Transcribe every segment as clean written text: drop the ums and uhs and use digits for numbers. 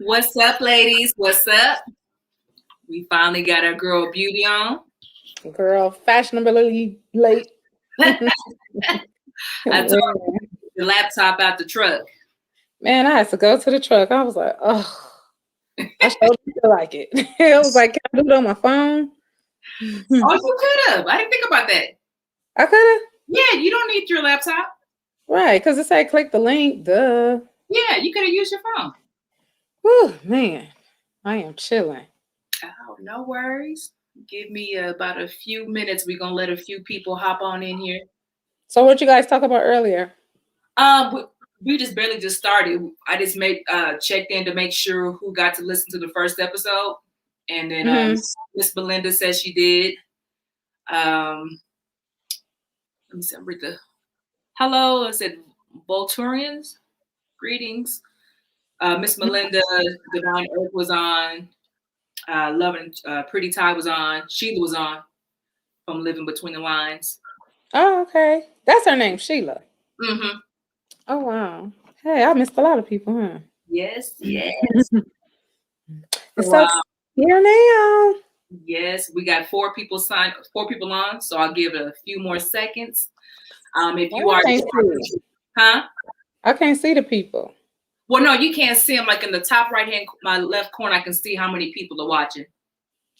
What's up, ladies? What's up? We finally got our girl Beauty on. Girl, fashionably late. I told the laptop out the truck. Man, I had to go to the truck. I was like, oh, I showed feel like it. I was like, can I do it on my phone? Oh, you could have. I didn't think about that. I could have. Yeah, you don't need your laptop. Right, because it said click the link. Duh. Yeah, you could have used your phone. Whew, man, I am chilling. Oh, no worries. Give me about a few minutes. We're gonna let a few people hop on in here. So what you guys talk about earlier? We just barely just started. I just checked in to make sure who got to listen to the first episode, and then Miss Belinda says she did. Let me see, read the hello. I said Volturians, greetings. Miss Melinda, Divine Earth was on. Love and Pretty Ty was on. Sheila was on from Living Between the Lines. Oh, okay. That's her name, Sheila. Mm-hmm. Oh, wow. Hey, I missed a lot of people, huh? Yes. So here now. Yes, we got 4 people on, so I'll give it a few more seconds. If you are, I can't see the people. Well, no, you can't see them. Like in the top my left corner, I can see how many people are watching.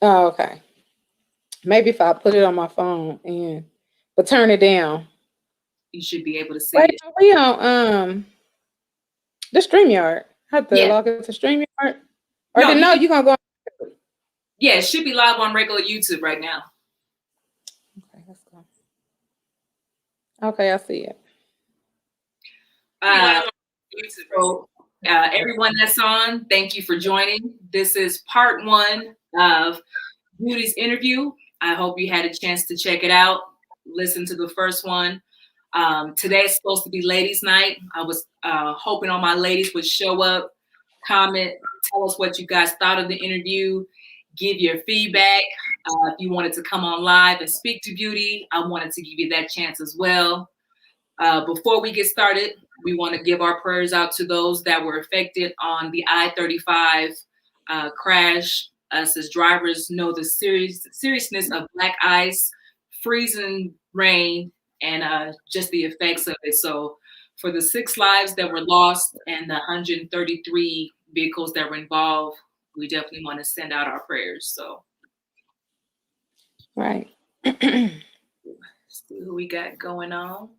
Oh, okay. Maybe if I put it on my phone but turn it down, you should be able to see it. Are we on the StreamYard? I have to log into StreamYard. Or no, you're gonna go on YouTube. Yeah, it should be live on regular YouTube right now. Okay, let's go. Okay, I see it. So, everyone that's on, thank you for joining. This is part 1 of Beauty's interview. I hope you had a chance to check it out. Listen to the first one. Today is supposed to be ladies' night. I was hoping all my ladies would show up, comment, tell us what you guys thought of the interview, give your feedback. If you wanted to come on live and speak to Beauty, I wanted to give you that chance as well. Before we get started, we want to give our prayers out to those that were affected on the I-35 crash. Us as drivers know the seriousness of black ice, freezing rain, and just the effects of it. So for the 6 lives that were lost and the 133 vehicles that were involved, we definitely want to send out our prayers. So, right. See who we got going on.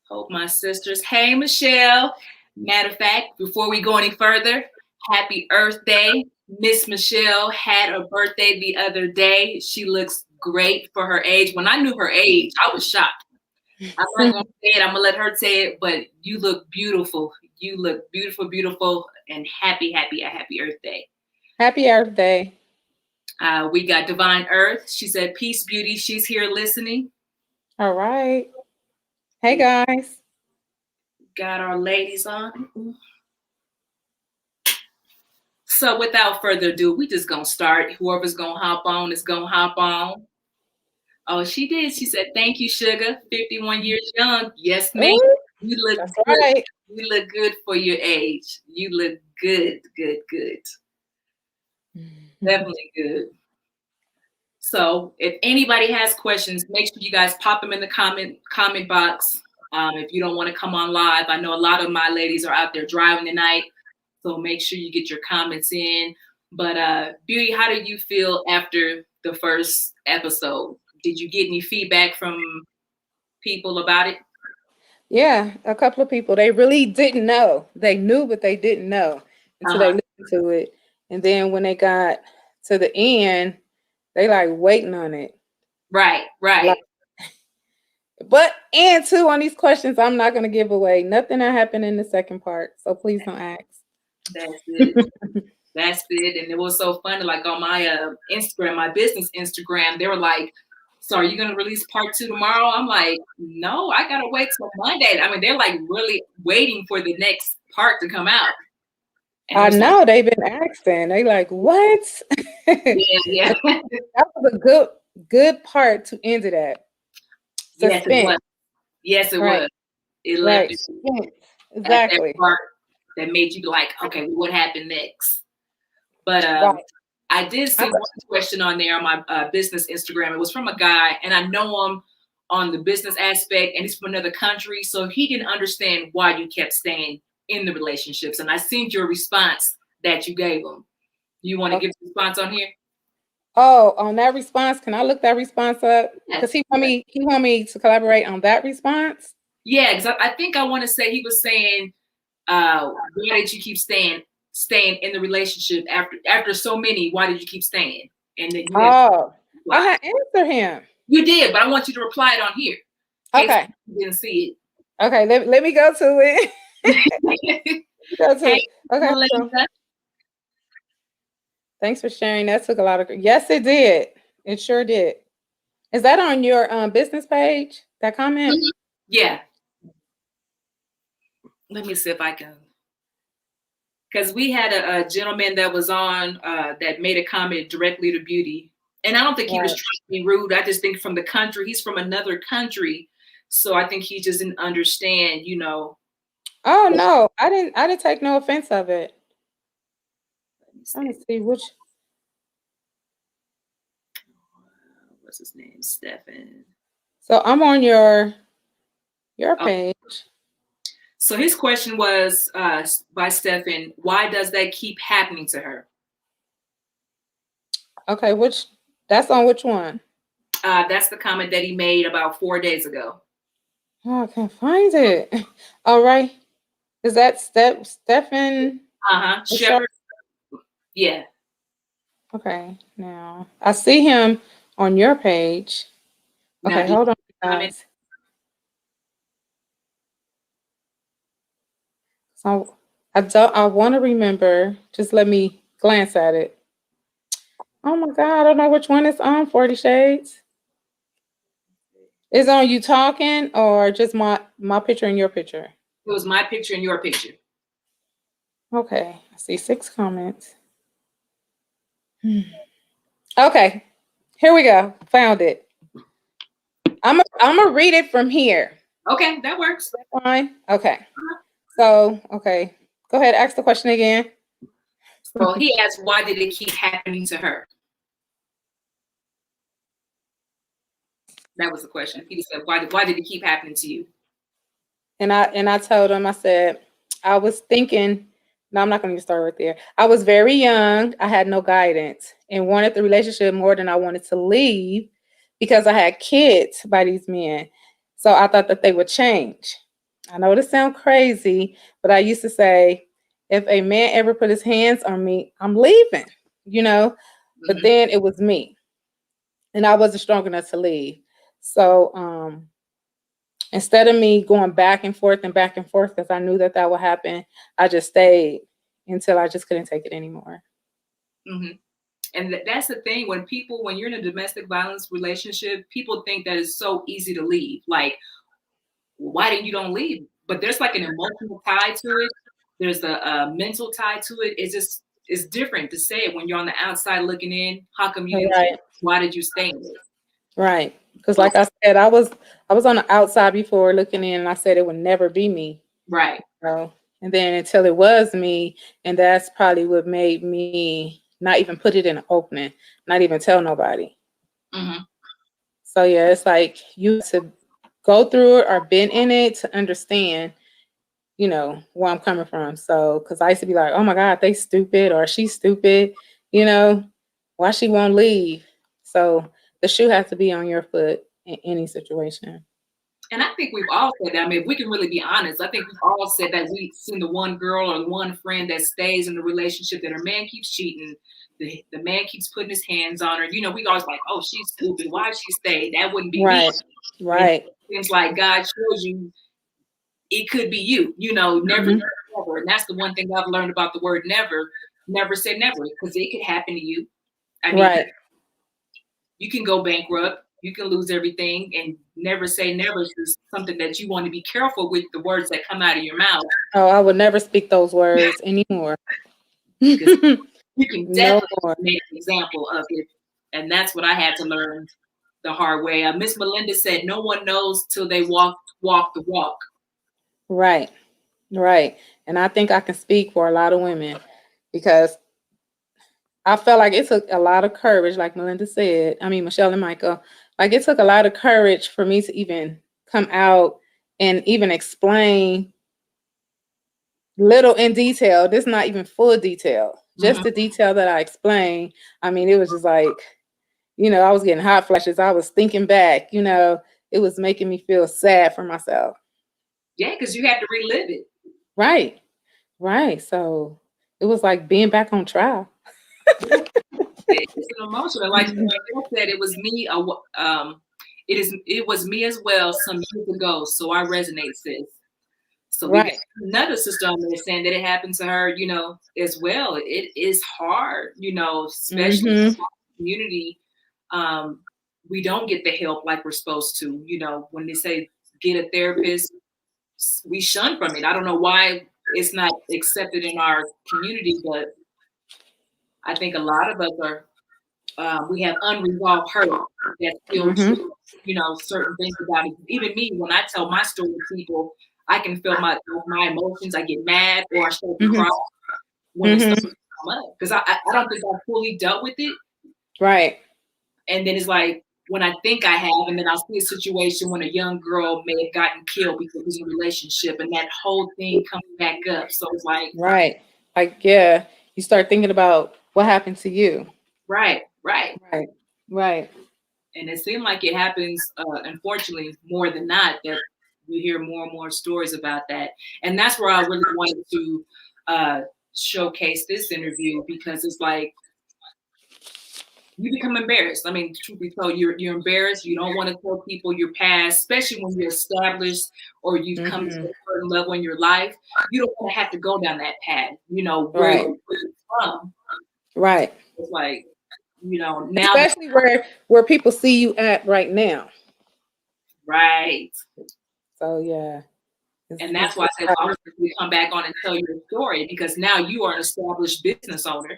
Hope my sisters. Hey, Michelle. Matter of fact, before we go any further, happy Earth Day. Miss Michelle had a birthday the other day. She looks great for her age. When I knew her age, I was shocked. I'm not going to say it. I'm going to let her say it, but you look beautiful. You look beautiful, beautiful, and happy Earth Day. Happy Earth Day. We got Divine Earth. She said, peace, Beauty. She's here listening. All right. Hey, guys. Got our ladies on. So without further ado, we just going to start. Whoever's going to hop on is going to hop on. Oh, she did. She said, thank you, Sugar. 51 years young. Yes, ma'am. You look That's good. Right. You look good for your age. You look good. Definitely good. So if anybody has questions, make sure you guys pop them in the comment box. If you don't want to come on live, I know a lot of my ladies are out there driving tonight, so make sure you get your comments in. But Beauty, how did you feel after the first episode? Did you get any feedback from people about it? Yeah, a couple of people. They really didn't know. They knew, but they didn't know until they listened to it. And then when they got to the end, they like waiting on it. Right. But and too, on these questions, I'm not going to give away nothing that happened in the second part. So please don't ask. That's it. That's it. And it was so funny. Like on my Instagram, my business Instagram, they were like, so are you going to release part 2 tomorrow? I'm like, no, I got to wait till Monday. I mean, they're like really waiting for the next part to come out. And I know they've been asking. They like, what? Yeah. That was a good part to end it at. Suspense. Yes, it was. It left it exactly. that made you be like, okay, what happened next? But Right. I did see one question on there on my business Instagram. It was from a guy, and I know him on the business aspect, and he's from another country, so he didn't understand why you kept staying in the relationships. And I seen your response that you gave him. You want to give a response on here? Oh, on that response, can I look that response up? Because Yes. he want me to collaborate on that response. Yeah, because I think I want to say he was saying, why did you keep staying in the relationship after so many? Why did you keep staying? And then you I had answered him. You did, but I want you to reply it on here. Okay. You didn't see Okay, let me go to it. it. Okay. Melinda. Thanks for sharing. That took a lot of. Yes, it did. It sure did. Is that on your business page? That comment? Mm-hmm. Yeah. Let me see if I can. Because we had a gentleman that was on that made a comment directly to Beauty. And I don't think he was trying to be rude. I just think from the country, he's from another country. So I think he just didn't understand, Oh no, I didn't take no offense of it. Let me see which. What's his name? Stephen. So I'm on your page. So his question was by Stephen, why does that keep happening to her? Okay, that's on which one? That's the comment that he made about 4 days ago. Oh, I can't find it. All right. Is that Stephen? Shepherd. Yeah. Okay. Now I see him on your page. Okay, hold on, guys. So I want to remember. Just let me glance at it. Oh my God, I don't know which one it's on. 40 Shades. Is on you talking or just my picture and your picture? It was my picture and your picture. Okay, I see 6 comments. Okay, here we go. Found it. I'm gonna read it from here. Okay, that works. Fine. Okay. So, okay, go ahead. Ask the question again. So he asked, why did it keep happening to her? That was the question. He said, why did it keep happening to you? And I told him, I said, I was thinking, no, I'm not going to start right there. I was very young. I had no guidance and wanted the relationship more than I wanted to leave because I had kids by these men. So I thought that they would change. I know this sounds crazy, but I used to say, if a man ever put his hands on me, I'm leaving, but then it was me and I wasn't strong enough to leave. So, instead of me going back and forth because I knew that would happen, I just stayed until I just couldn't take it anymore. Mm-hmm. And that's the thing, when you're in a domestic violence relationship, people think that it's so easy to leave. Like, why didn't you don't leave? But there's like an emotional tie to it. There's a mental tie to it. It's different to say it when you're on the outside looking in. How come you didn't? Why did you stay in it? Right. Because like I said, I was on the outside before looking in, and I said it would never be me. Right. So, and then until it was me, and that's probably what made me not even put it in an opening, not even tell nobody. Mm-hmm. So yeah, it's like you to go through it or been in it to understand, where I'm coming from. So, because I used to be like, oh my God, they stupid or she's stupid, why she won't leave. So the shoe has to be on your foot in any situation. And I think we've all said that. I mean, if we can really be honest, I think we've all said that we've seen the one girl or the one friend that stays in the relationship that her man keeps cheating. The man keeps putting his hands on her. We always like, oh, she's stupid. Why she stay? That wouldn't be right. me. Right. And it seems like God shows you it could be you, never, never. And that's the one thing I've learned about the word never. Never say never, because it could happen to you. I mean, you can go bankrupt. You can lose everything, and never say never is something that you want to be careful with the words that come out of your mouth. Oh, I would never speak those words anymore. You can definitely make an example of it. And that's what I had to learn the hard way. Miss Melinda said, no one knows till they walk the walk. Right. Right. And I think I can speak for a lot of women because I felt like it took a lot of courage, like Melinda said. I mean, Michelle and Michael, like it took a lot of courage for me to even come out and even explain little in detail. This not even full detail, just the detail that I explained. I mean, it was just like, I was getting hot flashes. I was thinking back, it was making me feel sad for myself. Yeah, because you had to relive it. Right. Right. So it was like being back on trial. It's an emotional. Like I said, it was me. It was me as well some years ago. So I resonate, sis. So we got Right. another sister on there saying that it happened to her, as well. It is hard, especially in Hmm. the community. Um, we don't get the help like we're supposed to. When they say get a therapist, we shun from it. I don't know why it's not accepted in our community, but I think a lot of us are we have unresolved hurt that still Hmm. triggers, certain things about it. Even me, when I tell my story to people, I can feel my emotions. I get mad or I start to Hmm. cry when it starts Hmm. to come up because I don't think I've fully dealt with it. Right. And then it's like when I think I have, and then I'll see a situation when a young girl may have gotten killed because of a relationship, and that whole thing comes back up. So it's like, Right. Like, yeah, you start thinking about what happened to you. right, right. Right. Right. And it seemed like it happens, unfortunately, more than not, that we hear more and more stories about that. And that's where I really wanted to uh, showcase this interview because it's like you become embarrassed. I mean, truth be told, you're embarrassed. You don't want to tell people your past, especially when you're established or you've come to Hmm. a certain level in your life. You don't want to have to go down that path. Where Right. you're from. Right. It's like, now that Especially where people see you at right now. right. So yeah. And that's why I said, well, I want you to come back on and tell your story because now you are an established business owner.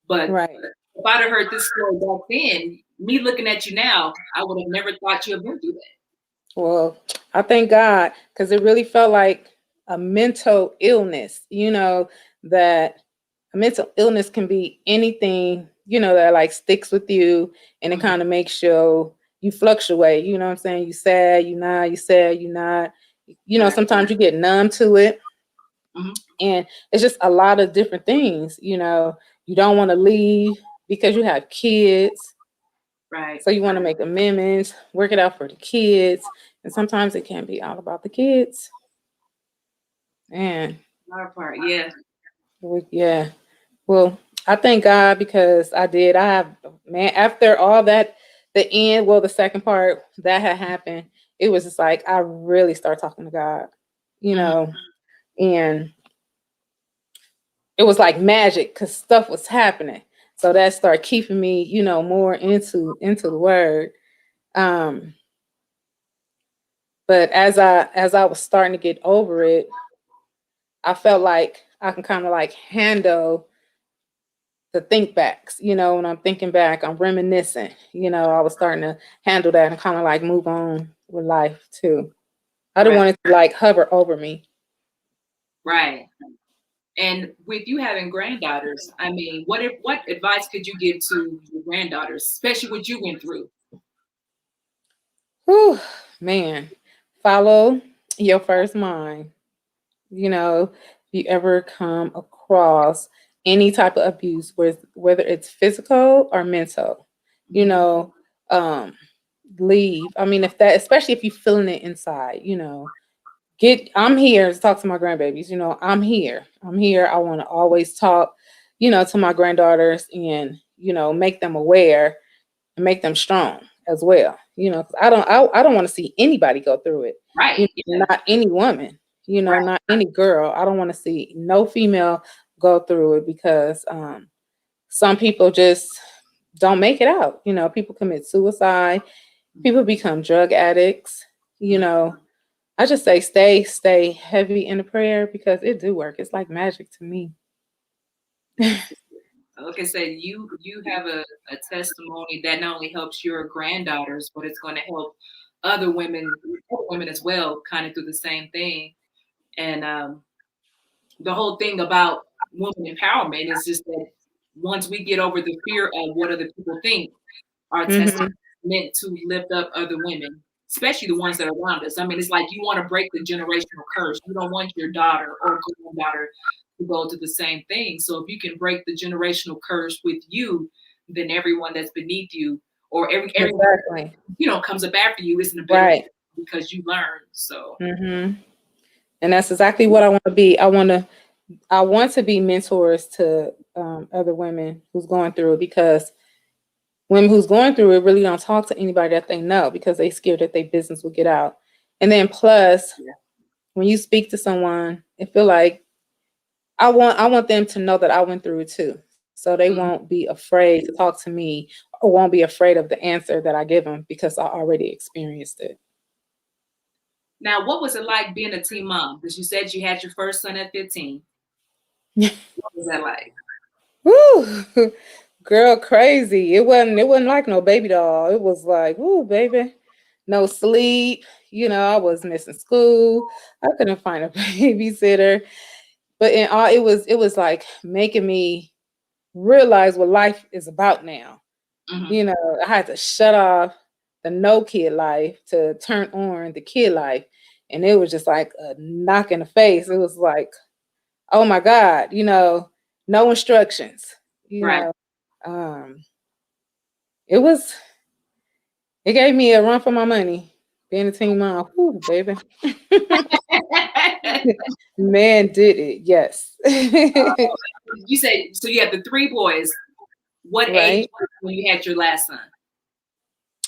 But right. if I'd have heard this story back then, me looking at you now, I would have never thought you had been through that. Well, I thank God because it really felt like a mental illness, that a mental illness can be anything, that like sticks with you and it Mhm. kind of makes you fluctuate. You know what I'm saying? You sad, you not, you sad, you not. Right. Sometimes you get numb to it. Mhm. And it's just a lot of different things, you don't want to leave because you have kids. Right. So you want to make amendments, work it out for the kids. And sometimes it can't be all about the kids. And Our part, yeah. yeah. Well, I thank God because I did. I have, man, after all that, the end, well, the second part that had happened, it was just like I really start talking to God, Mhm. and it was like magic because stuff was happening. So that started keeping me, more into the word. Um, but as I was starting to get over it, I felt like I can kind of like handle the think backs. When I'm thinking back, I'm reminiscing. I was starting to handle that and kind of like move on with life too. I didn't Right. want it to like hover over me. Right. And with you having granddaughters, I mean, what advice could you give to your granddaughters, especially what you went through? Whew, man, follow your first mind. If you ever come across any type of abuse, whether it's physical or mental, you Mhm. know, um, leave. I mean, if that, especially if you're feeling it inside, I'm here to talk to my grandbabies. I'm here. I'm here. I want to always talk, to my granddaughters and, make them aware and make them strong as well. 'Cause I don't want to see anybody go through it. Right. Yeah. Not any woman, Right. not any girl. I don't want to see no female go through it because some people just don't make it out. People commit suicide, people become drug addicts, you Mhm. know. I just say stay heavy in the prayer because it do work. It's like magic to me. Like I said, you have a testimony that not only helps your granddaughters, but it's going to help other women as well, kind of through the same thing. And the whole thing about women empowerment is just that once we get over the fear of what other people think, our testimony Mhm. is meant to lift up other women, especially the ones that are around us. I mean, it's like you want to break the generational curse. You don't want your daughter or granddaughter to go to the same thing. So if you can break the generational curse with you, then everyone that's beneath you or everyone Exactly. comes up after you isn't a better Right. because you learned. So Mhm. And that's exactly what I want to be. I want to be mentors to other women who's going through it, because women who's going through it really don't talk to anybody that they know because they scared that their business will get out. And then plus, yeah. when you speak to someone, it feel like I want them to know that I went through it too. So they Mhm. won't be afraid to talk to me or won't be afraid of the answer that I give them because I already experienced it. Now, what was it like being a teen mom? Because you said you had your first son at 15. What was that like? Woo, girl, crazy. It wasn't like no baby doll. It was like, woo, baby, no sleep. I was missing school. I couldn't find a babysitter. But in all, it was like making me realize what life is about now. Hmm. I had to shut off the no kid life to turn on the kid life. And it was just like a knock in the face. It was like, oh my God, no instructions, you Right. know. It was it gave me a run for my money being a teen mom. Ooh, baby. Man did it, yes. You said so. You had the three boys. What age Right. was it when you had your last son?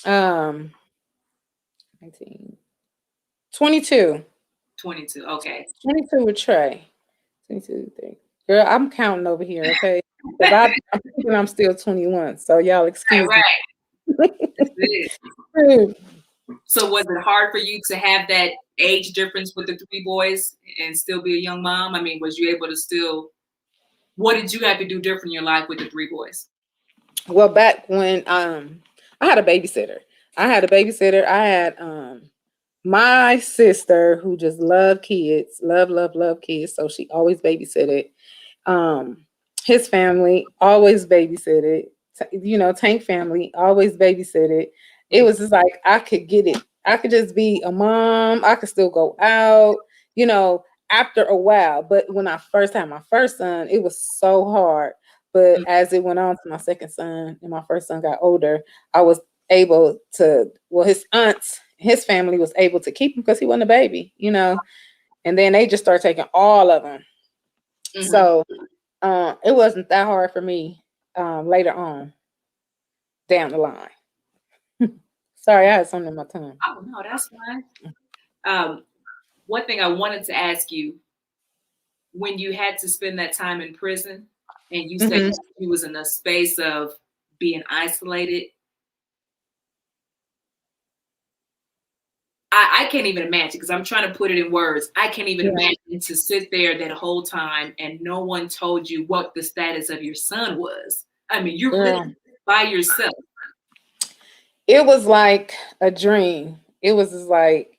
Um 19, 22. 22. Okay. 22 with Trey. 22, 3. Girl, I'm counting over here, okay? Because I'm thinking I'm still 21. So y'all Right. excuse me. Right. That's it. So was it hard for you to have that age difference with the three boys and still be a young mom? I mean, was you able to still? What did you have to do different in your life with the three boys? Well, back when I had a babysitter. I had my sister who just loved kids, love kids. So she always babysitted. Um, his family always babysitted. Tank family always babysitted. It was just like I could get it. I could just be a mom. I could still go out, you know, after a while. But when I first had my first son, it was so hard. But Mhm. as it went on to my second son and my first son got older, I was able to, well, his aunts, his family was able to keep him because he wasn't a baby, and then they just started taking all of them. Mhm. So it wasn't that hard for me later on down the line. Sorry, I had something in my tongue. Oh no, that's fine. Um, one thing I wanted to ask you when you had to spend that time in prison and you said Hmm. you was in a space of being isolated, I can't even imagine because I'm trying to put it in words. I can't even Yeah. imagine to sit there that whole time and no one told you what the status of your son was. I mean, you're Girl, literally by yourself. it was like a dream. It was just like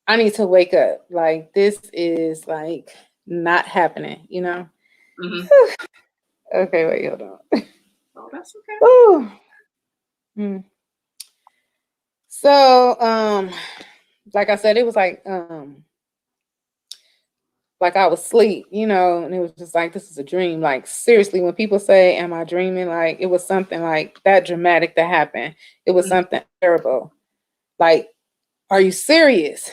I need to wake up. Like this is like not happening. Hmm. Okay, wait, hold on. Oh, that's okay. Ooh. Mm. So, like I said, it was like I was asleep, and it was just like this is a dream. Like seriously, when people say, "Am I dreaming?" Like it was something like that dramatic that happened. It was something terrible. Like, are you serious?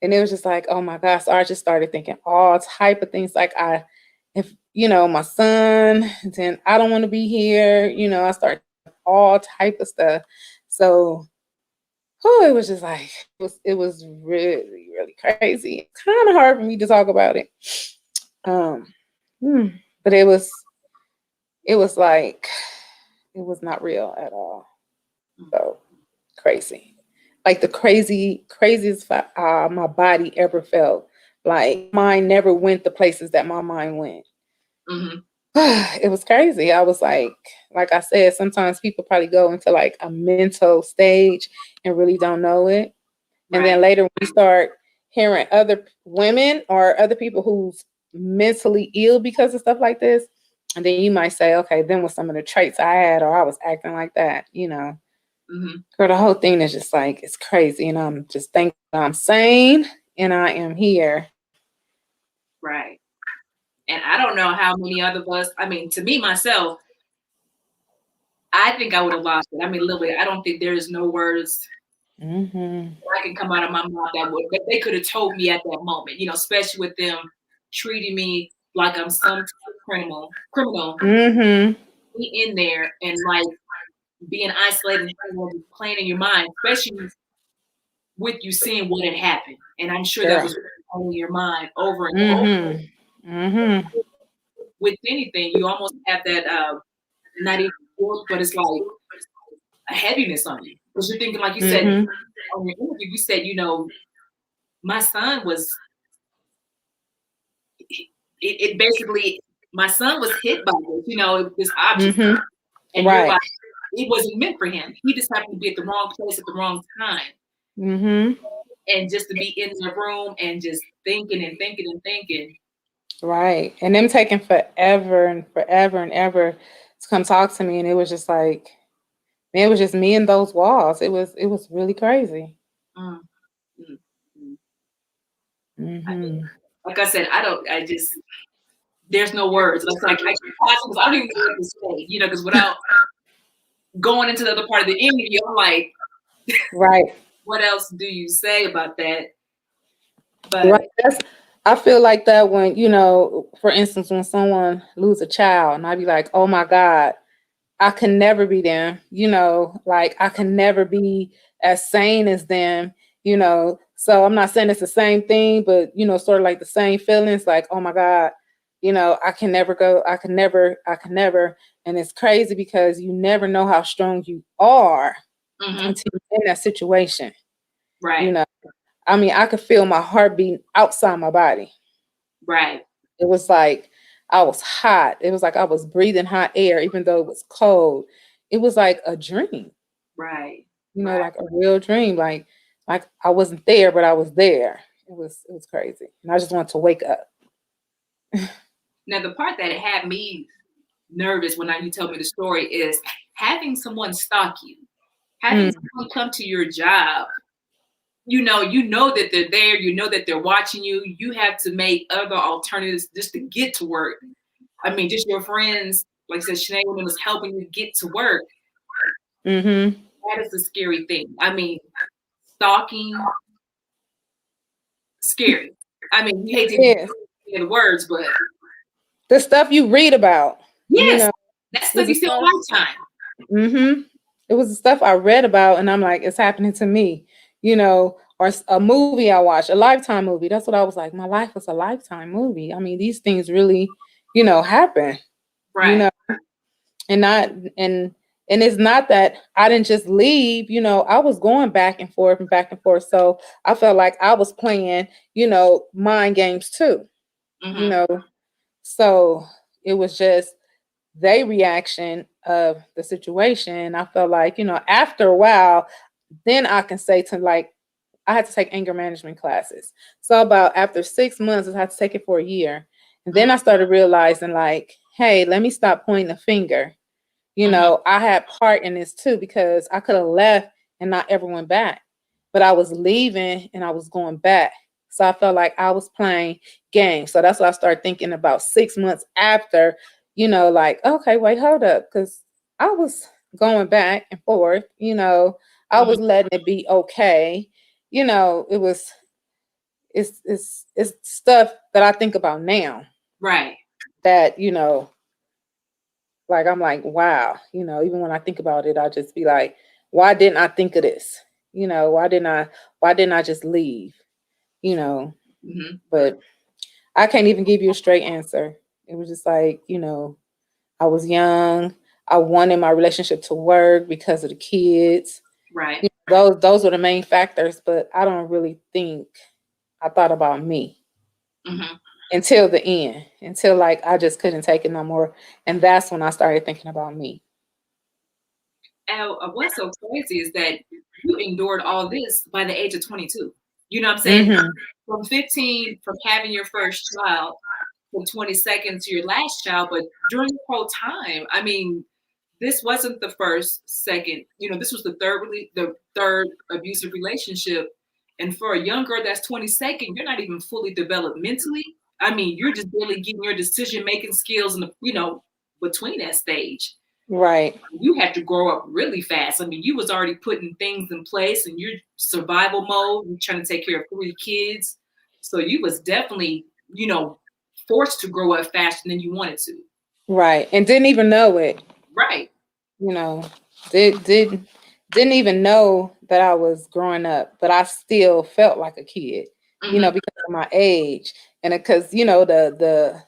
And it was just like, oh my gosh. So I just started thinking all type of things. Like if my son, then I don't want to be here. I started all type of stuff. So it was just like it was really, really crazy. It's kind of hard for me to talk about it. Um, but it was like it was not real at all. So crazy. Like the craziest my body ever felt. Like mine never went the places that my mind went. Hmm. It was crazy. I was like I said, sometimes people probably go into like a mental stage and really don't know it. And then Right. later when you start hearing other women or other people who's mentally ill because of stuff like this. And then you might say, okay, then with some of the traits I had, or I was acting like that, Mm-hmm. Or the whole thing is just like, it's crazy. And I'm just thankful I'm sane and I am here. Right. And I don't know how many other of us, I mean, to me, myself, I think I would have lost it. I mean, literally, I don't think there is no words that can come out of my mouth that they could have told me at that moment, especially with them treating me like I'm some type of criminal, be in there and like being isolated and playing in your mind, especially with you seeing what had happened. And I'm sure that was on your mind over and over. With anything, you almost have that not even guilt, but it's like a heaviness on you. Because you're thinking, like you said on your interview, you said, my son was it basically my son was hit by this object. And you're like, it wasn't meant for him. He just happened to be at the wrong place at the wrong time. And just to be in the room and just thinking and thinking and thinking. Right. And them taking forever and forever and ever to come talk to me. And it was just like, man, it was just me and those walls. It was really crazy. I mean, like I said, there's no words. It's like I don't even know what to say, because without going into the other part of the interview, I'm like, right. What else do you say about that? But right. I feel like that when, for instance, when someone loses a child and I be like, oh my God, I can never be them, like I can never be as sane as them, So I'm not saying it's the same thing, but, sort of like the same feelings, like, oh my God, I can never go, I can never. And it's crazy because you never know how strong you are until you're in that situation. Right. I mean, I could feel my heart beating outside my body. Right. It was like I was hot. It was like I was breathing hot air, even though it was cold. It was like a dream. Right. Like a real dream. Like I wasn't there, but I was there. It was crazy. And I just wanted to wake up. Now, the part that had me nervous when you told me the story is having someone stalk you, having someone come to your job. You know that they're there. You know that they're watching you. You have to make other alternatives just to get to work. I mean, just your friends, like I said, Sinead was helping you get to work. That is the scary thing. I mean, stalking, scary. I mean, you hate to hear the words, but the stuff you read about. Yes, that stuff you see on Lifetime. It was the stuff I read about, and I'm like, it's happening to me. Or a movie I watched, a Lifetime movie. That's what I was like. My life was a Lifetime movie. I mean, these things really, happen. Right. And it's not that I didn't just leave, I was going back and forth. So I felt like I was playing, mind games too. So it was just their reaction of the situation. I felt like, after a while, then I can say to like, I had to take anger management classes. So about after 6 months, I had to take it for a year. And then I started realizing like, hey, let me stop pointing the finger. I had part in this too, because I could have left and not ever went back. But I was leaving and I was going back. So I felt like I was playing games. So that's what I started thinking about 6 months after, like, okay, wait, hold up. Because I was going back and forth, I was letting it be okay. It's stuff that I think about now. Right. That, like, I'm like, wow, even when I think about it, I'll just be like, why didn't I think of this? Why didn't I just leave? But I can't even give you a straight answer. It was just like, I was young. I wanted my relationship to work because of the kids. Right. Those were the main factors, but I don't really think I thought about me until the end, until like I just couldn't take it no more. And that's when I started thinking about me. And what's so crazy is that you endured all this by the age of 22. You know what I'm saying? From 15, from having your first child, from 22nd to your last child, but during the whole time, I mean, this wasn't the first, second, this was the third abusive relationship. And for a young girl that's 22nd, you're not even fully developed mentally. I mean, you're just barely getting your decision-making skills in between that stage. Right. You had to grow up really fast. I mean, you was already putting things in place and you're survival mode. You're trying to take care of 3 kids. So you was definitely, forced to grow up faster than you wanted to. Right. And didn't even know it. Right. Didn't even know that I was growing up, but I still felt like a kid, because of my age and because, the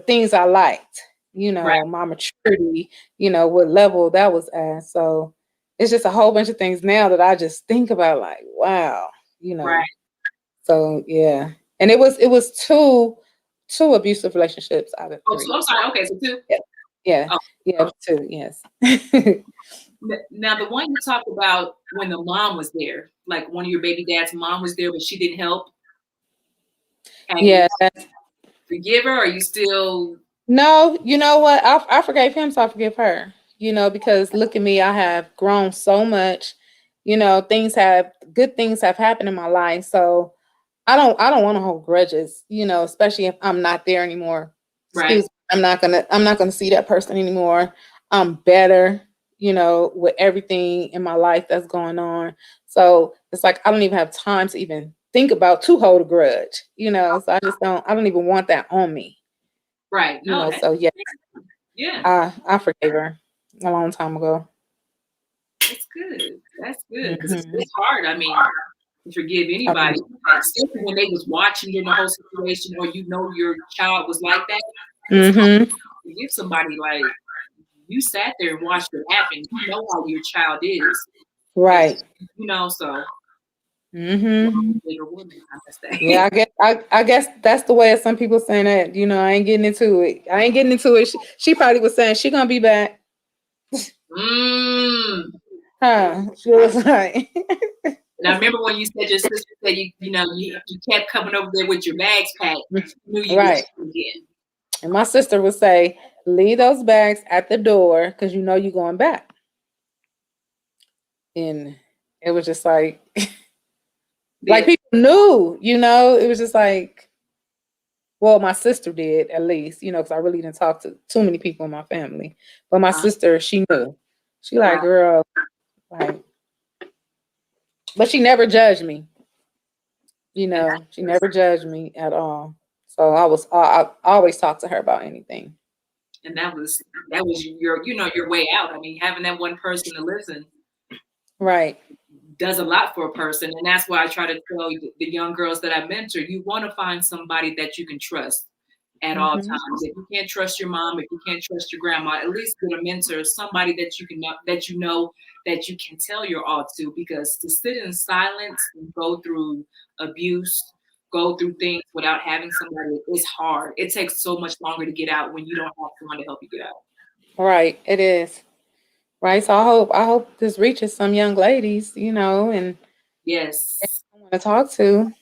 things I liked, Right. my maturity, what level that was at. So it's just a whole bunch of things now that I just think about like, wow, Right. So yeah. And it was two abusive relationships out of 3. Oh, so I'm sorry. Okay, so 2. Yeah. Oh. Yeah, 2, yes. Now, the one you talked about when the mom was there, like one of your baby dad's mom was there, but she didn't help. Yeah. Forgive her, or are you still? No, you know what? I forgave him, so I forgive her. Because look at me, I have grown so much. Good things have happened in my life. So I don't want to hold grudges, especially if I'm not there anymore. Right. Excuse me, I'm not gonna see that person anymore. I'm better, with everything in my life that's going on. So it's like I don't even have time to even think about to hold a grudge, So I don't even want that on me. Right. No. So yeah. Yeah. I forgave her a long time ago. That's good. That's good. Because it's hard. I mean, to forgive anybody, especially when they was watching during the whole situation, or your child was like that. Forgive somebody like you sat there and watched it happen. You know how your child is. Right. So. Yeah, I guess that's the way of some people saying that. I ain't getting into it. She probably was saying she gonna be back. She was like. And I remember when you said your sister said you kept coming over there with your bags packed. You knew you right. Again. And my sister would say, "Leave those bags at the door because you're going back." And it was just like. Like people knew, it was just like, well, my sister did at least, because I really didn't talk to too many people in my family. But my sister, she knew. She like, girl, like, but she never judged me. She never judged me at all. So I always talked to her about anything. And that was your way out. I mean, having that one person to listen. Right. Does a lot for a person. And that's why I try to tell the young girls that I mentor, you want to find somebody that you can trust at all times. If you can't trust your mom, if you can't trust your grandma, at least get a mentor, somebody that you can tell your all to, because to sit in silence and go through abuse, go through things without having somebody is hard. It takes so much longer to get out when you don't have someone to help you get out. Right. It is. Right. So I hope this reaches some young ladies, and yes, I want to talk to.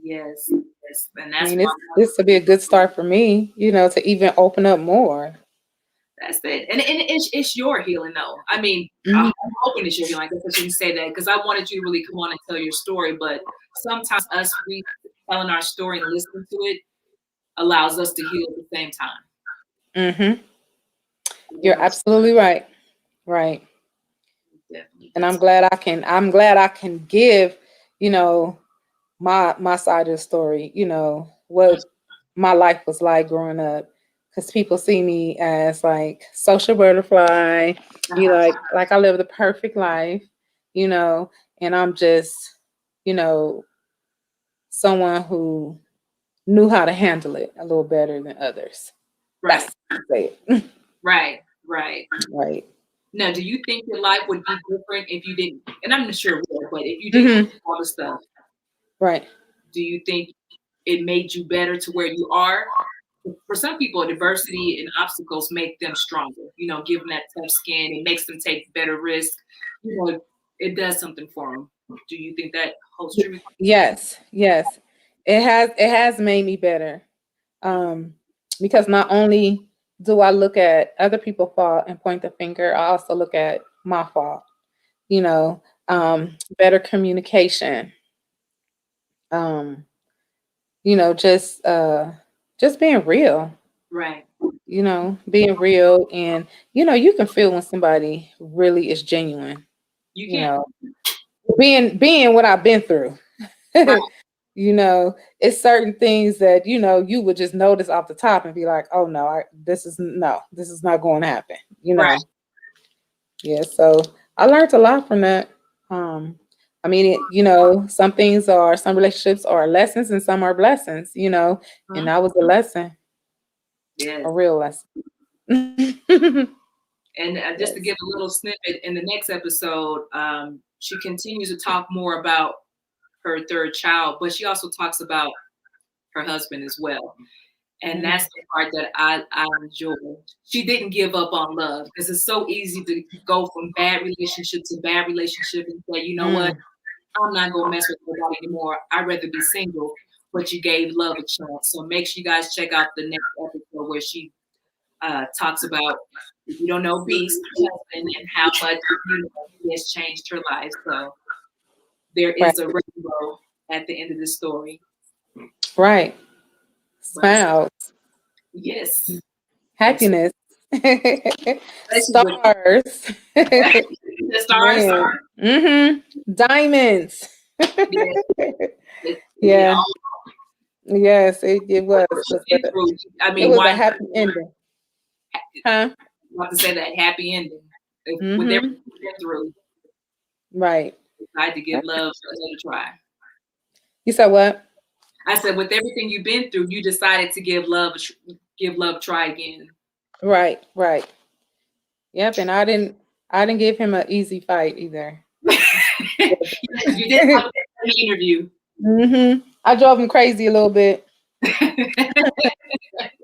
Yes. And that's this would be a good start for me, to even open up more. That's it. And it's your healing though. I mean, I'm hoping it's your healing. I guess I shouldn't say that because I wanted you to really come on and tell your story, but sometimes us telling our story and listening to it allows us to heal at the same time. You're absolutely right. Right. Definitely. And I'm glad I can give, my side of the story, what my life was like growing up. Because people see me as like social butterfly, like I live the perfect life, and I'm just, someone who knew how to handle it a little better than others. Right. That's Right. Now, do you think your life would be different if you didn't? And I'm not sure it would, but if you didn't do all the stuff, right? Do you think it made you better to where you are? For some people, adversity and obstacles make them stronger. Give them that tough skin. It makes them take better risks. It does something for them. Do you think that holds true? Yes. It has made me better. Because not only do I look at other people fault and point the finger, I also look at my fault. You know, better communication. Um, just being real. Right. Being real, and you can feel when somebody really is genuine. You You can't. know, being what I've been through. Right. It's certain things that you would just notice off the top and be like, oh no, this is not going to happen. Right. Yeah. So I learned a lot from that. Um, I mean, some relationships are lessons and some are blessings. And that was a lesson, Yes. a real lesson. And just to give a little snippet, in the next episode, she continues to talk more about her third child, but she also talks about her husband as well. And that's the part that I enjoy. She didn't give up on love, because it's so easy to go from bad relationship to bad relationship and say, you know what, I'm not going to mess with nobody anymore. I'd rather be single. But you gave love a chance. So make sure you guys check out the next episode where she talks about, if you don't know Beast, her husband, and how much he has changed her life. So there is a rainbow at the end of the story. Right. Smiles. Yes. Happiness. Stars. The stars are. Diamonds. Yeah. Yes, it was. I mean, it was why a happy ending. Huh? I want to say that happy ending. With everything you've been through. Right. Decided to give love another try. You said what? I said, with everything you've been through, you decided to give love a try again. Right. Yep. And I didn't give him an easy fight either. You did have an interview. I drove him crazy a little bit. But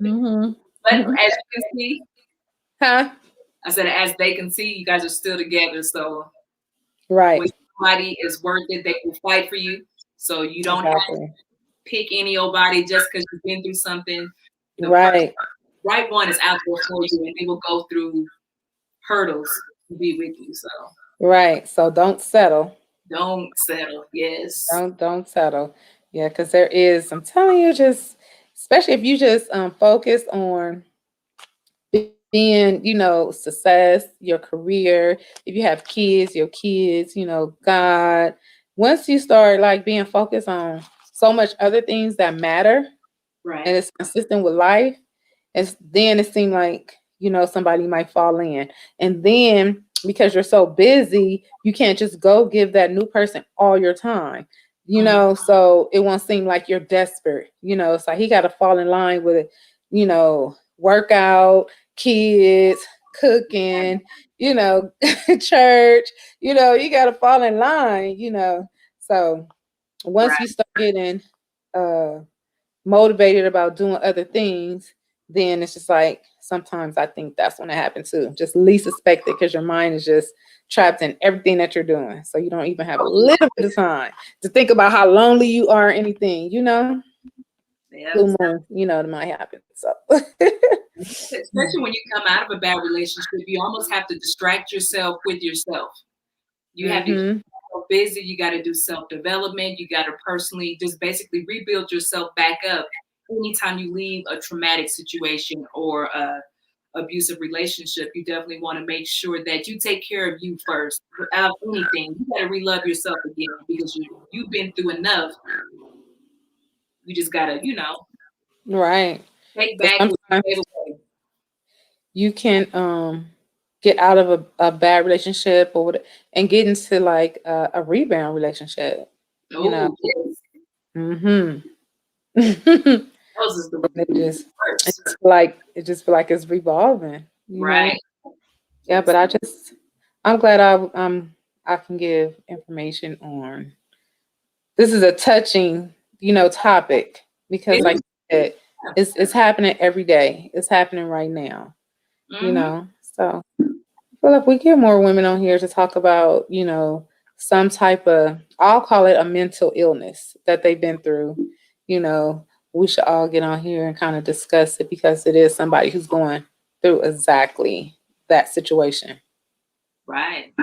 as you can see, huh? I said, as they can see, you guys are still together. So right, when somebody is worth it, they will fight for you. So you don't have to pick any old body just because you've been through something. The right one is out there for you, and they will go through hurdles to be with you. So right. So don't settle. Don't settle. Yes. Don't settle. Yeah, because there is. I'm telling you, just especially if you just focus on being, success, your career. If you have kids, your kids, God. Once you start like being focused on so much other things that matter, right, and it's consistent with life, then it seems like somebody might fall in, and then because you're so busy, you can't just go give that new person all your time. So it won't seem like you're desperate. So he got to fall in line with it. Workout, kids, cooking, church, you got to fall in line, So once you start getting motivated about doing other things, then it's just like sometimes I think that's when it happens too. Just least suspected because your mind is just trapped in everything that you're doing. So you don't even have a little bit of time to think about how lonely you are or anything, Yeah. It might happen. So especially when you come out of a bad relationship, you almost have to distract yourself with yourself. You have to be so busy. You got to do self-development. You got to personally just basically rebuild yourself back up anytime you leave a traumatic situation or a abusive relationship. You definitely want to make sure that you take care of you first. Without anything, you got to re-love yourself again because you've been through enough. You just got to, right. Take back what you gave away. You can get out of a bad relationship and get into like a rebound relationship. Yes. It just feel like it's revolving. Right. Yeah, but I'm glad I can give information on. This is a touching, topic because like it's happening every day. It's happening right now. So I feel like we get more women on here to talk about, some type of, I'll call it a mental illness that they've been through, we should all get on here and kind of discuss it because it is somebody who's going through exactly that situation. Right.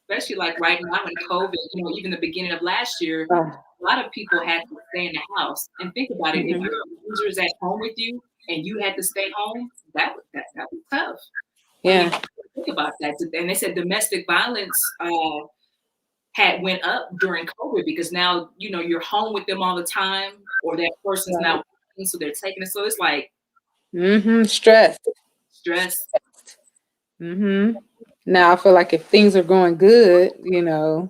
Especially like right now in COVID, even the beginning of last year, Oh, a lot of people had to stay in the house. And think about it, if mhm. your users at home with you and you had to stay home, that was tough. I mean, Yeah. think about that. And they said domestic violence had went up during COVID because now you're home with them all the time, or that person's Right. now working, so they're taking it. So it's like Stress. stress. Now I feel like if things are going good, but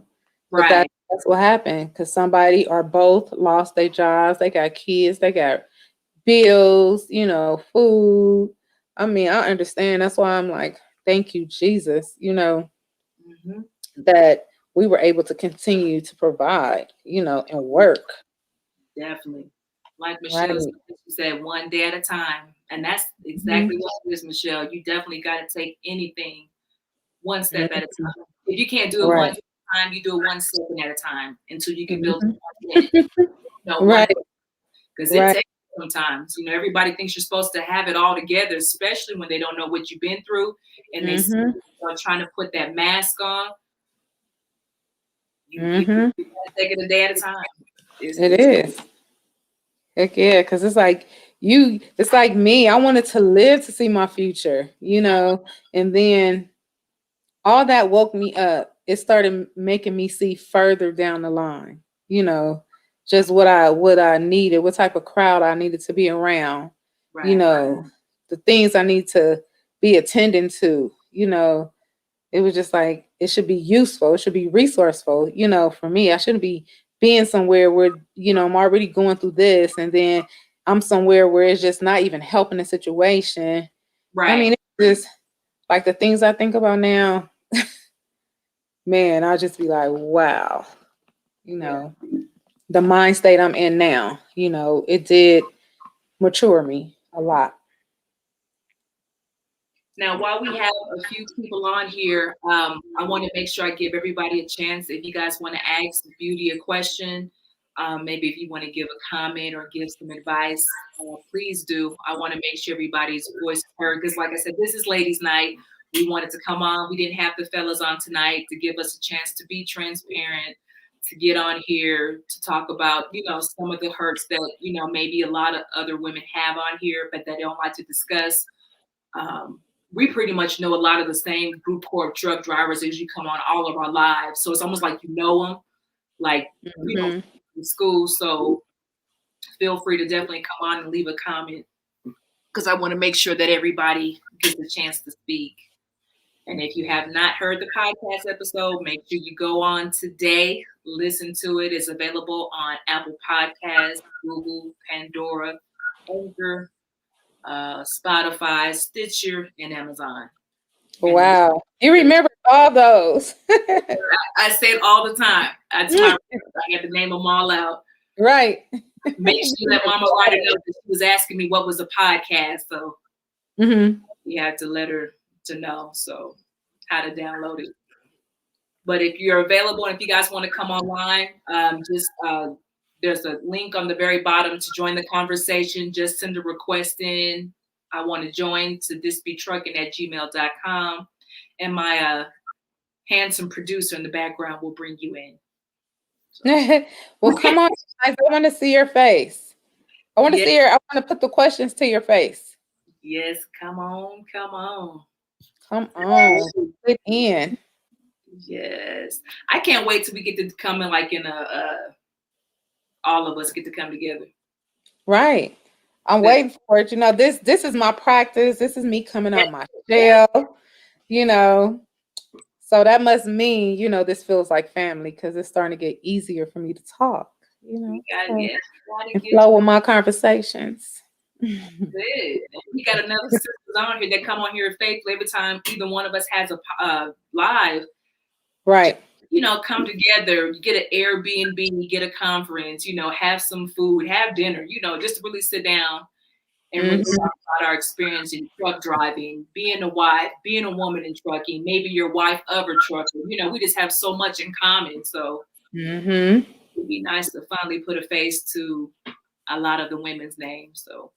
Right. that's what happened because somebody or both lost their jobs. They got kids. They got bills. Food. I mean, I understand. That's why I'm like, thank you, Jesus. Hmm. That we were able to continue to provide. And work. Definitely. Like Right. Michelle said, one day at a time. And that's Mhm. exactly what it is, Michelle. You definitely got to take anything one step at a Mhm. time. If you can't do it one Right. step at a time, you do it 1 second at a time until you can build Mhm. it 1 minute. One, Right. because it Right. takes sometimes. Everybody thinks you're supposed to have it all together, especially when they don't know what you've been through and they Mhm. are trying to put that mask on. You Mhm. gotta take it a day at a time. It is. Heck yeah, because it's like it's like me. I wanted to live to see my future, and then all that woke me up. It started making me see further down the line, just what I needed, what type of crowd I needed to be around, Right. the things I need to be attending to, it was just like it should be useful, it should be resourceful, for me. I shouldn't be being somewhere where, I'm already going through this and then I'm somewhere where it's just not even helping the situation. I Right. mean, it's just like the things I think about now, man, I'll just be like, wow, you Yeah. know, the mind state I'm in now, it did mature me a lot. Now, while we have a few people on here, I want to make sure I give everybody a chance. If you guys want to ask Beauty a question, maybe if you want to give a comment or give some advice, please do. I want to make sure everybody's voice is heard because, like I said, this is ladies' night. We wanted to come on. We didn't have the fellas on tonight to give us a chance to be transparent, to get on here to talk about, some of the hurts that, maybe a lot of other women have on here, but they don't like to discuss. Um, we pretty much know a lot of the same group core truck drivers as you come on all of our lives. So it's almost like you know them, like, Hmm. in school. So feel free to definitely come on and leave a comment because I want to make sure that everybody gets a chance to speak. And if you have not heard the podcast episode, make sure you go on today, listen to it. It's available on Apple Podcasts, Google, Pandora, Anchor, Spotify, Stitcher, and Amazon. And Wow. You remember all those. I say it all the time. I had to name them all out. Right. Make sure that Mama Ryder knows that she was asking me what was a podcast. So we had to let her to know so how to download it. But if you're available and if you guys want to come online, there's a link on the very bottom to join the conversation. Just send a request in. I want to join to thisbetrucking@gmail.com. And my handsome producer in the background will bring you in. So. Well, come on, guys. I want to see your face. I want to see I want to put the questions to your face. Yes, come on. Come on. Get in. Yes. I can't wait till we get to come in like in all of us get to come together. Right. I'm waiting for it. This is my practice. This is me coming out my shell, So that must mean, this feels like family because it's starting to get easier for me to talk, and flow with my conversations. Good. We got another sisters on here that come on here faithfully every time either one of us has a live. Right. Come together, you get an Airbnb, you get a conference, have some food, have dinner, just really sit down and really talk about our experience in truck driving, being a wife, being a woman in trucking, maybe your wife of a trucker. We just have so much in common. So it'd be nice to finally put a face to a lot of the women's names. So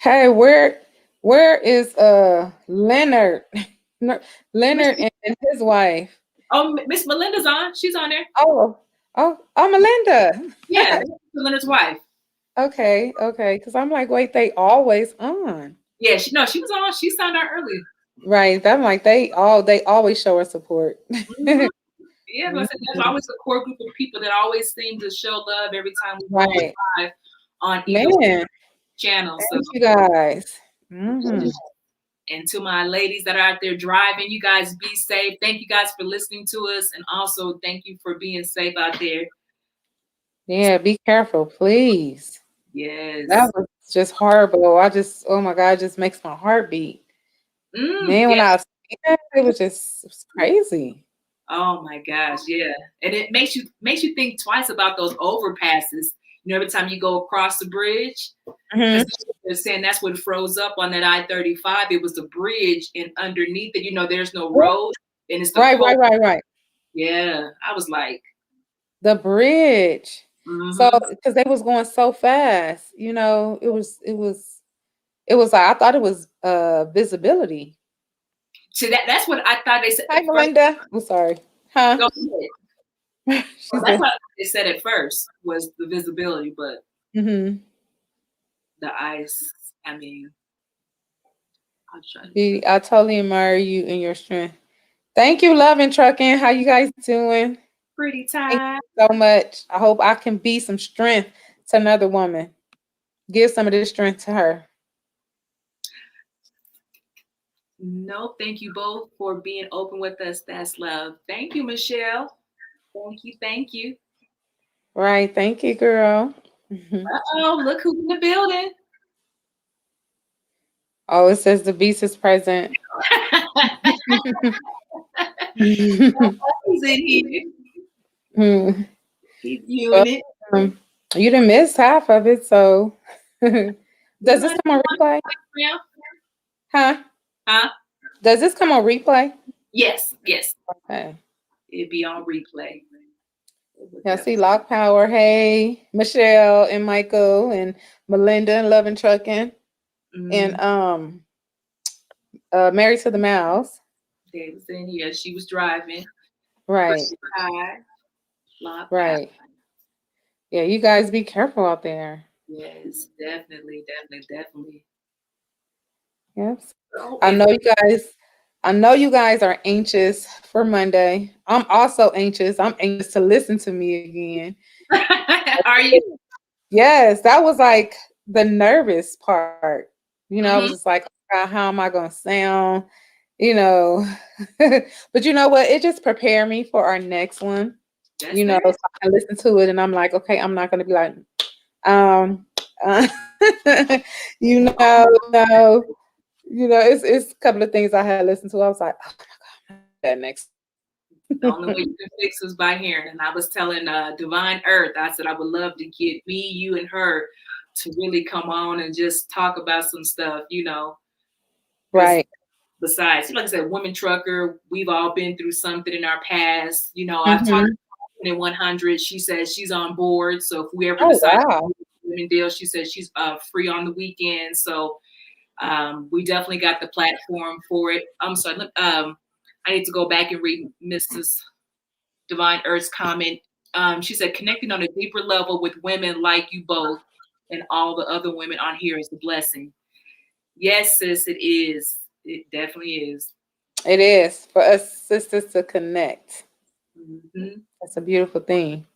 Hey, where is Leonard? Leonard and his wife. Miss Melinda's on. She's on there. Oh, Melinda. Yeah, Melinda's wife. Okay, because I'm like, wait, they always on. Yeah, she was on. She signed out early. Right. I'm like, they always show her support. Mm-hmm. Yeah, but I said there's Mhm. always a core group of people that always seem to show love every time we go Right. live on either Man, channel. So, thank you guys. Hmm. and to my ladies that are out there driving, you guys be safe. Thank you guys for listening to us, and also thank you for being safe out there. Yeah, be careful, please. Yes. That was just horrible. Oh my God, it just makes my heart beat. Man, when I see that, it was crazy. Oh my gosh, yeah. And it makes you think twice about those overpasses. You know, every time you go across the bridge, Mhm. they're saying that's what froze up on that I-35. It was the bridge, and underneath it, there's no Right, road, and it's the right. Yeah, I was like, The bridge. So, mm-hmm. because they was going so fast, it was like I thought it was visibility. So that's what I thought they said. Hi, Melinda. I'm sorry. Huh? Go ahead. She Well, that's said, what they said at first was the visibility, but mm-hmm. the ice. I mean, I'm trying to. I totally admire you and your strength. Thank you, Love and Trucking. How you guys doing? Pretty Thank tired. you so much. I hope I can be some strength to another woman. Give some of this strength to her. No, thank you both for being open with us. That's love. Thank you, Michelle. Thank you. Thank you. Right. Thank you, girl. Mhm. Oh, look who's in the building. Oh, it says the beast is present. He's in here. Hmm. He's viewing Well, it. you didn't miss half of it, so does this come on replay? Huh? Huh? Does this come on replay? Yes, yes. Okay. It'd be on replay. Yeah, see Lock Power. Hey, Michelle and Michael and Melinda and Love and Trucking. And Married to the Mouse. They was in here. She was driving. Right. Right. Yeah, you guys be careful out there. Yes, definitely. Yes. So, I know you guys are anxious for Monday. I'm also anxious. I'm anxious to listen to me again. are you? Yes, that was like the nervous part. I was just like, "God, how am I going to sound?" you know. But you know what? It just prepared me for our next one. That's So I listen to it and I'm like, okay, I'm not going to be like, uh, no, it's a couple of things I had listened to. I was like, oh my God, that next. The only way you can fix is by hearing. And I was telling Divine Earth, I said I would love to get me, you, and her to really come on and just talk about some stuff, Right. Besides, like I said, Women Trucker, we've all been through something in our past. I've talked Mm-hmm. to 100. She says she's on board. So if we ever Oh, decide to wow. do a women deal, she says she's free on the weekend. So we definitely got the platform for it. I'm sorry. I need to go back and read Mrs. Divine Earth's comment. She said, connecting on a deeper level with women like you both and all the other women on here is a blessing. Yes, sis, it is. It definitely is. It is for us sisters to connect. Mm-hmm. That's a beautiful thing.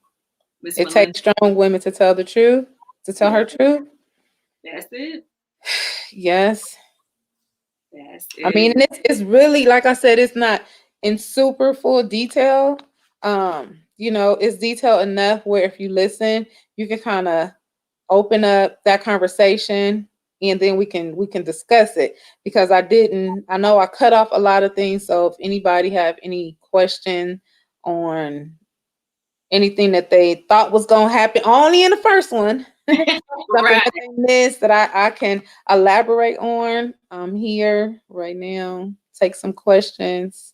Miss It Melinda. takes strong women to tell the truth, to tell her truth. That's it. Yes. That's I mean, it. and it's really, like I said, it's not in super full detail. It's detailed enough where if you listen, you can kind of open up that conversation and then we can discuss it, because I know I cut off a lot of things. So if anybody have any question on anything that they thought was going to happen only in the first one, something Right. that they missed that I can elaborate on, I'm here right now. Take some questions.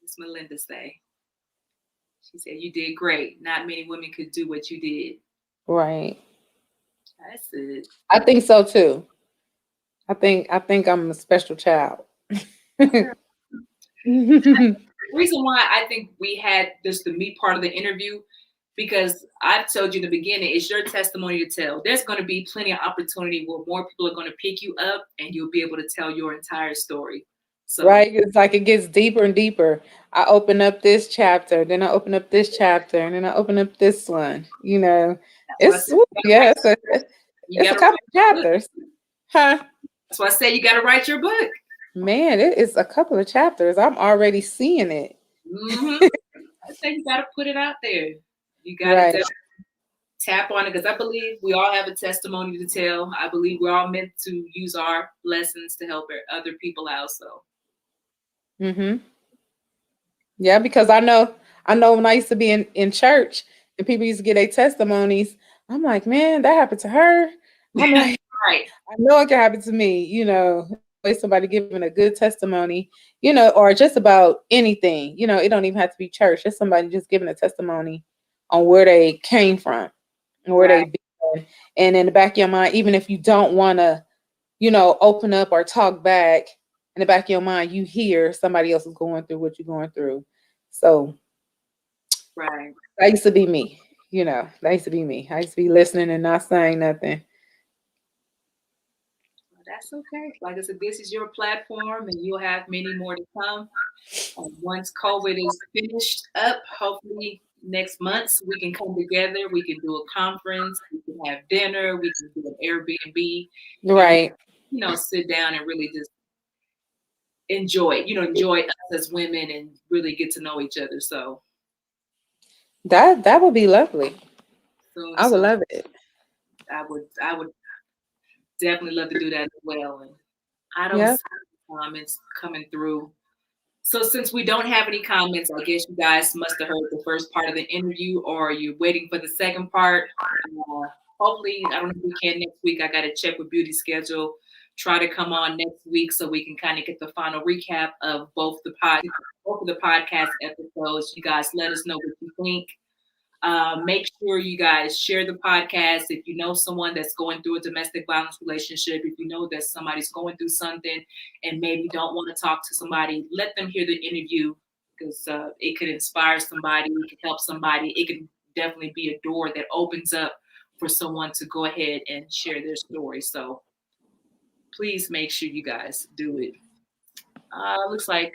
Miss Melinda say. She said, you did great. Not many women could do what you did. Right. That's it. I think so too. I think I'm a special child. Okay. The reason why I think we had this the meat part of the interview, because I've told you in the beginning, it's your testimony to tell. There's going to be plenty of opportunity where more people are going to pick you up and you'll be able to tell your entire story. So Right? It's like it gets deeper and deeper. I open up this chapter, then I open up this chapter, and then I open up this one. that's why I It's said yeah, you it's a gotta couple write your book. chapters, huh? That's why I said you gotta write your book. Man, it is a couple of chapters. I'm already seeing it. Hmm. I say you gotta put it out there. You gotta Right. tap on it, because I believe we all have a testimony to tell. I believe we're all meant to use our lessons to help other people out. So Mm-hmm. Yeah, because I know when I used to be in church and people used to get their testimonies, I'm like, man, that happened to her. I'm like, right, I know it can happen to me, always somebody giving a good testimony, or just about anything. It don't even have to be church, just somebody just giving a testimony on where they came from and where right, they been. And in the back of your mind, even if you don't want to, open up or talk back, in the back of your mind, you hear somebody else is going through what you're going through. So right. that used to be me, that used to be me. I used to be listening and not saying nothing. That's okay. Like I said, this is your platform, and you'll have many more to come. Once COVID is finished up, hopefully next month, so we can come together. We can do a conference. We can have dinner. We can do an Airbnb, and we, Right. sit down and really just enjoy us as women and really get to know each other. So That would be lovely. soon, I would soon, love it. I would definitely love to do that as well. And I don't Yeah. see any comments coming through. So since we don't have any comments, I guess you guys must have heard the first part of the interview, or you're waiting for the second part. Hopefully, I don't know if we can next week. I got to check with Beauty's schedule. Try to come on next week so we can kind of get the final recap of both of the podcast episodes. You guys let us know what you think. Make sure you guys share the podcast. If you know someone that's going through a domestic violence relationship, if you know that somebody's going through something and maybe don't want to talk to somebody, let them hear the interview, because it could inspire somebody, it could help somebody. It can definitely be a door that opens up for someone to go ahead and share their story. So please make sure you guys do it. Looks like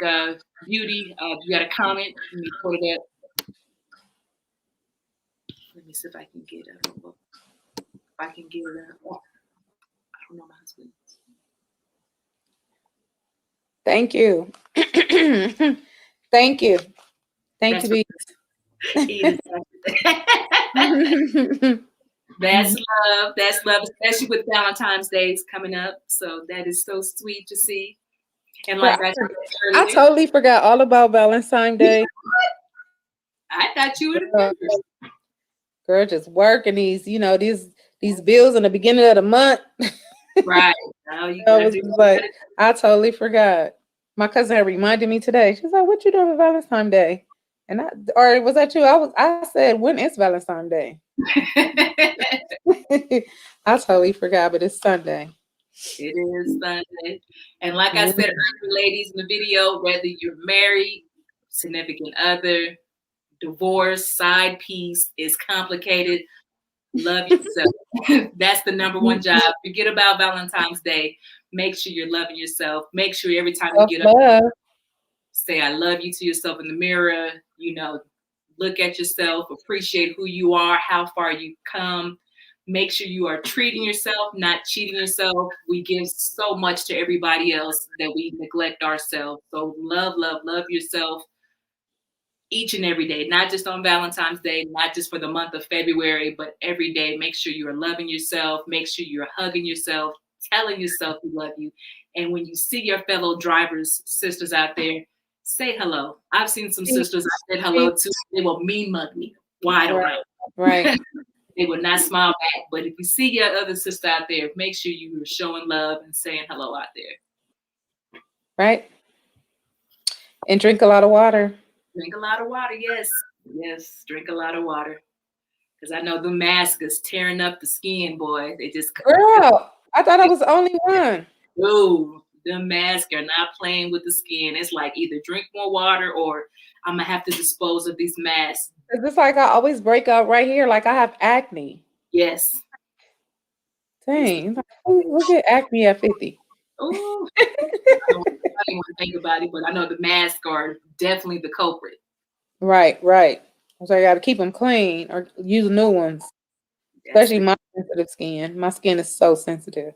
Beauty, you got a comment? Let me put it up. Let me see if I can get it. If I can get it up. I don't know my husband. Thank you. Thank you. Thank you, That's B. right. That's love. That's love, especially with Valentine's Days coming up. So that is so sweet to see. And Girl, like I said I earlier, totally forgot all about Valentine's Day. I thought you would Girl, remember. girl, just working these bills in the beginning of the month. Right. Now you I gotta was do just like, I totally forgot. My cousin had reminded me today. She's like, "What you doing for Valentine's Day?" And or was that you? I said, "When is Valentine's Day?" I totally forgot, but it's Sunday. it is Sunday. And like I said Mhm. earlier, ladies, in the video, whether you're married, significant other, divorce, side piece, is complicated. Love yourself. That's the number one job. Forget about Valentine's Day. Make sure you're loving yourself. Make sure every time you Self get up, love. say I love you to yourself in the mirror. Look at yourself, appreciate who you are, how far you've come. Make sure you are treating yourself, not cheating yourself. We give so much to everybody else that we neglect ourselves. So love yourself each and every day, not just on Valentine's Day, not just for the month of February, but every day. Make sure you're loving yourself. Make sure you're hugging yourself, telling yourself you love you. And when you see your fellow drivers, sisters out there, say hello. I've seen some sisters I said hello to. They will mean mug me. Why, I don't Right, know. right, They will not smile back. But if you see your other sister out there, make sure you are showing love and saying hello out there. right. And drink a lot of water. Drink a lot of water. Yes. Yes. Drink a lot of water. Because I know the mask is tearing up the skin, boy. They just Girl, I thought I was the only one. ooh, the masks are not playing with the skin. It's like either drink more water or I'm gonna have to dispose of these masks. It's like I always break out right here, like I have acne. Yes. Dang, who get acne at 50? Ooh. I don't want to think about it, but I know the masks are definitely the culprit. Right. So I got to keep them clean or use new ones. Especially my sensitive skin. My skin is so sensitive.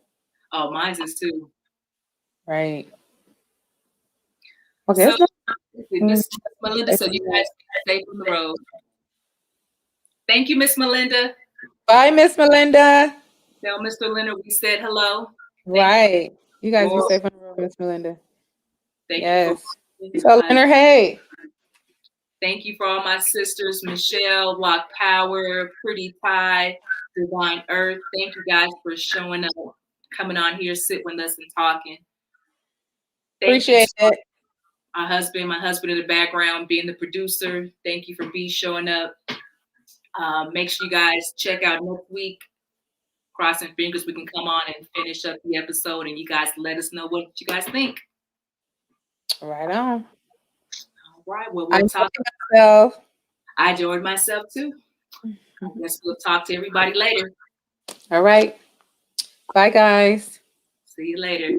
Oh, mine's is too. Right. Okay. So, Miss Melinda, so you guys stay safe on the road. Thank you, Miss Melinda. Bye, Miss Melinda. Tell Mr. Leonard we said hello. Right. You guys be safe on the road, Miss Melinda. Yes. Tell Leonard, hey. Thank you for all my sisters, Michelle, Block Power, Pretty Pie, Divine Earth. Thank you guys for showing up, coming on here, sitting with us and talking. Appreciate it. My husband in the background, being the producer. Thank you for showing up. Make sure you guys check out next week. Crossing fingers we can come on and finish up the episode and you guys let us know what you guys think. Right on. All right. Well, we'll talk. I enjoyed myself too. I guess we'll talk to everybody later. All right. Bye, guys. See you later.